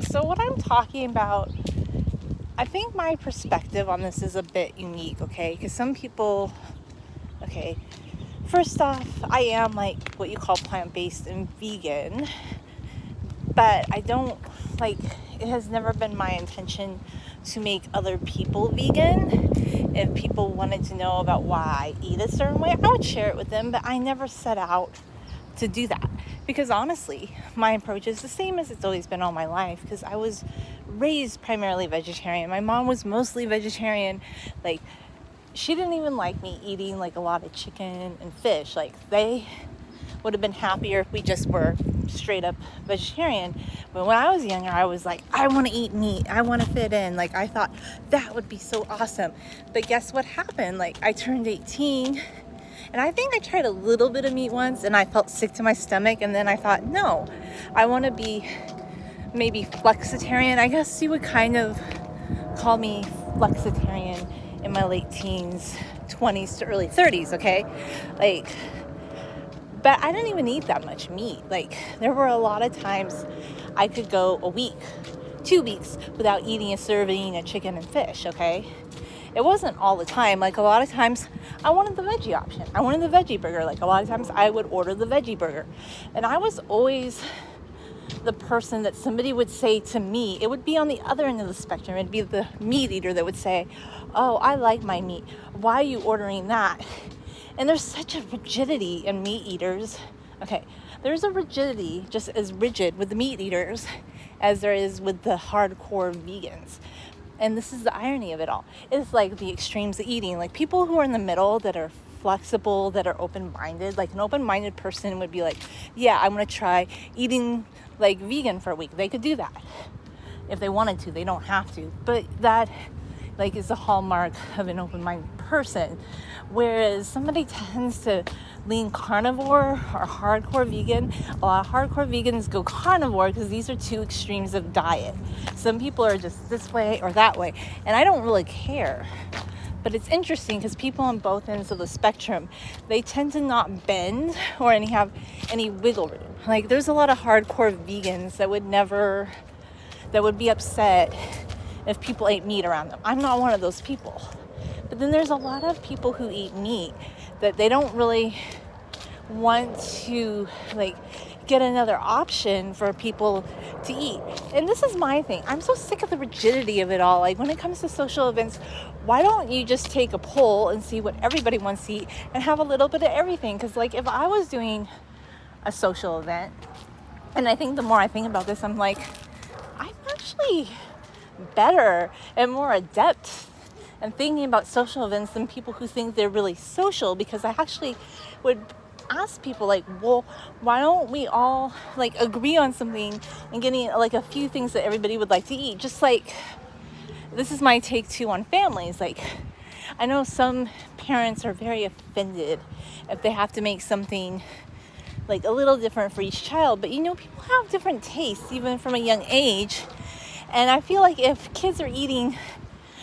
So what I'm talking about, I think my perspective on this is a bit unique, okay? Because some people, okay, first off, I am like what you call plant-based and vegan, but I don't, like, it has never been my intention to make other people vegan. If people wanted to know about why I eat a certain way, I would share it with them, but I never set out to do that. Because honestly, my approach is the same as it's always been all my life, because I was raised primarily vegetarian. My mom was mostly vegetarian. Like, she didn't even like me eating like a lot of chicken and fish. Like, they would have been happier if we just were straight up vegetarian. But when I was younger, I was like, I want to eat meat. I want to fit in. Like, I thought that would be so awesome. But guess what happened? Like, I turned 18 and I think I tried a little bit of meat once and I felt sick to my stomach. And then I thought, no, I want to be maybe flexitarian. I guess you would kind of call me flexitarian in my late teens, 20s to early 30s, okay? Like, but I didn't even eat that much meat. Like, there were a lot of times I could go a week, 2 weeks without eating a serving of chicken and fish, okay? It wasn't all the time. Like, a lot of times I wanted the veggie option. I wanted the veggie burger. Like, a lot of times I would order the veggie burger. And I was always the person that somebody would say to me, it would be on the other end of the spectrum. It'd be the meat eater that would say, oh, I like my meat. Why are you ordering that? And there's such a rigidity in meat eaters. Okay, there's a rigidity, just as rigid with the meat eaters as there is with the hardcore vegans. And this is the irony of it all. It's like the extremes of eating. Like, people who are in the middle that are flexible, that are open-minded. Like, an open-minded person would be like, yeah, I'm going to try eating like vegan for a week. They could do that if they wanted to. They don't have to. But that, like, is the hallmark of an open-minded person. Whereas somebody tends to lean carnivore or hardcore vegan. A lot of hardcore vegans go carnivore because these are two extremes of diet. Some people are just this way or that way. And I don't really care. But it's interesting because people on both ends of the spectrum, they tend to not bend or have any wiggle room. Like, there's a lot of hardcore vegans that would be upset if people ate meat around them. I'm not one of those people. But then there's a lot of people who eat meat that they don't really want to, like, get another option for people to eat. And this is my thing. I'm so sick of the rigidity of it all. Like, when it comes to social events, why don't you just take a poll and see what everybody wants to eat and have a little bit of everything? Because, like, if I was doing a social event, and I think the more I think about this, I'm like, I'm actually better and more adept and thinking about social events than people who think they're really social, because I actually would ask people, like, well, why don't we all, like, agree on something and getting, like, a few things that everybody would like to eat? Just like, this is my take too on families. Like, I know some parents are very offended if they have to make something like a little different for each child, but people have different tastes even from a young age. And I feel like if kids are eating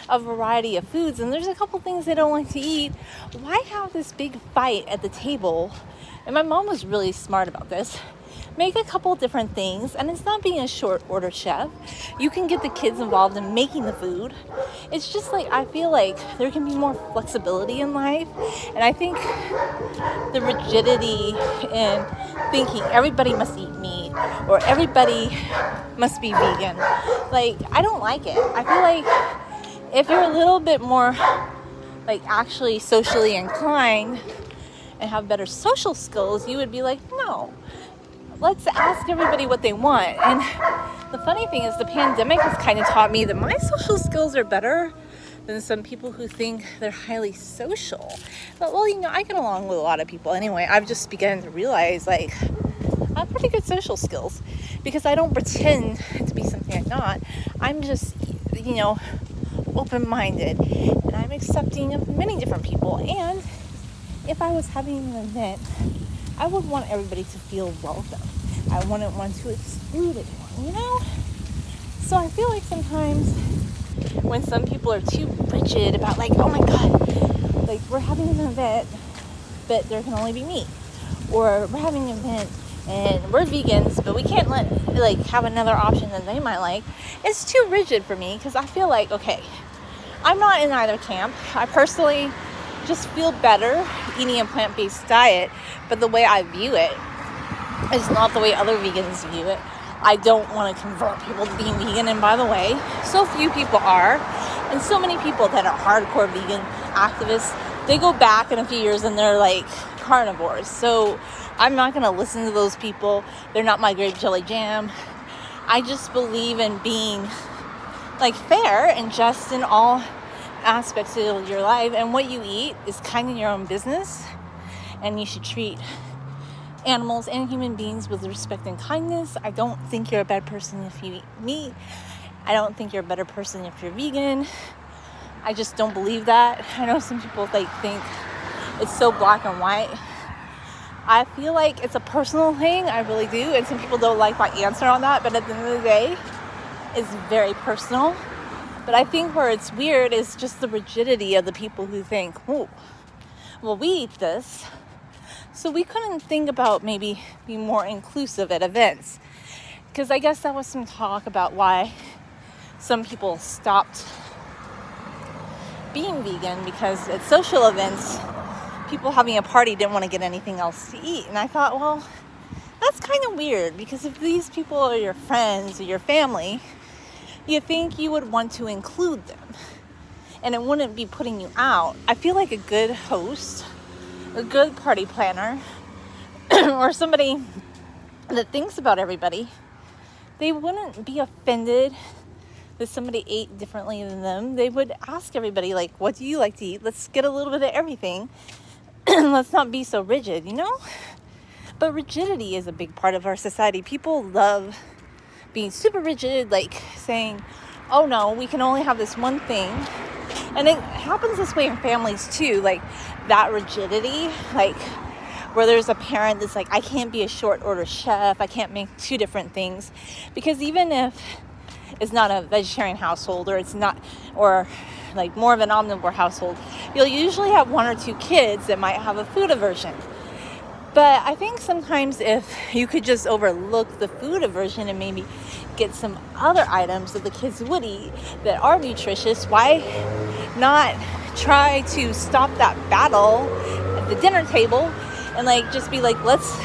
a variety of foods and there's a couple things they don't like to eat, why have this big fight at the table? And my mom was really smart about this. Make a couple different things, and it's not being a short order chef. You can get the kids involved in making the food. It's just like, I feel like there can be more flexibility in life. And I think the rigidity in thinking everybody must eat meat or everybody must be vegan, like, I don't like it. I feel like if you're a little bit more, like, actually socially inclined and have better social skills, you would be like, no, let's ask everybody what they want. And the funny thing is, the pandemic has kind of taught me that my social skills are better than some people who think they're highly social. But, well, I get along with a lot of people anyway. I've just begun to realize, like, I have pretty good social skills because I don't pretend to be something I'm not. I'm just, open-minded, and I'm accepting of many different people. And if I was having an event, I would want everybody to feel welcome. I wouldn't want to exclude anyone, So I feel like sometimes when some people are too rigid about, like, oh my God, like, we're having an event, but there can only be meat. Or we're having an event, and we're vegans, but we can't have another option that they might like. It's too rigid for me, because I feel like, okay, I'm not in either camp. I personally just feel better eating a plant-based diet, but the way I view it is not the way other vegans view it. I don't want to convert people to being vegan, and by the way, so few people are, and so many people that are hardcore vegan activists, they go back in a few years and they're like carnivores. So I'm not going to listen to those people. They're not my grape jelly jam. I just believe in being like fair and just in all aspects of your life, and what you eat is kind of your own business, and you should treat animals and human beings with respect and kindness. I don't think you're a bad person if you eat meat. I don't think you're a better person if you're vegan. I just don't believe that. I know some people think it's so black and white. I feel like it's a personal thing. I really do. And some people don't like my answer on that. But at the end of the day, it's very personal. But I think where it's weird is just the rigidity of the people who think, oh, well, we eat this, so we couldn't think about maybe being more inclusive at events. Because I guess that was some talk about why some people stopped being vegan, because at social events, people having a party didn't want to get anything else to eat. And I thought, well, that's kind of weird, because if these people are your friends or your family, you think you would want to include them, and it wouldn't be putting you out. I feel like a good host, a good party planner, or somebody that thinks about everybody, they wouldn't be offended that somebody ate differently than them. They would ask everybody, like, what do you like to eat? Let's get a little bit of everything. Let's not be so rigid, you know? But rigidity is a big part of our society. People love being super rigid, like saying, oh no, we can only have this one thing. And it happens this way in families too, like that rigidity, like where there's a parent that's like, I can't be a short order chef, I can't make two different things. Because even if it's not a vegetarian household, or it's not, or like more of an omnivore household, you'll usually have one or two kids that might have a food aversion. But I think sometimes if you could just overlook the food aversion and maybe get some other items that the kids would eat that are nutritious, why not try to stop that battle at the dinner table and like just be like, let's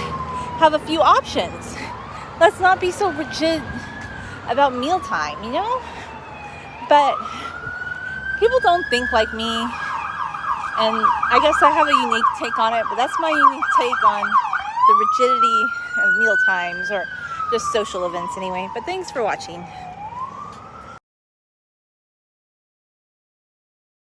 have a few options. Let's not be so rigid about mealtime, you know? But people don't think like me. And I guess I have a unique take on it, but that's my unique take on the rigidity of meal times, or just social events anyway. But thanks for watching.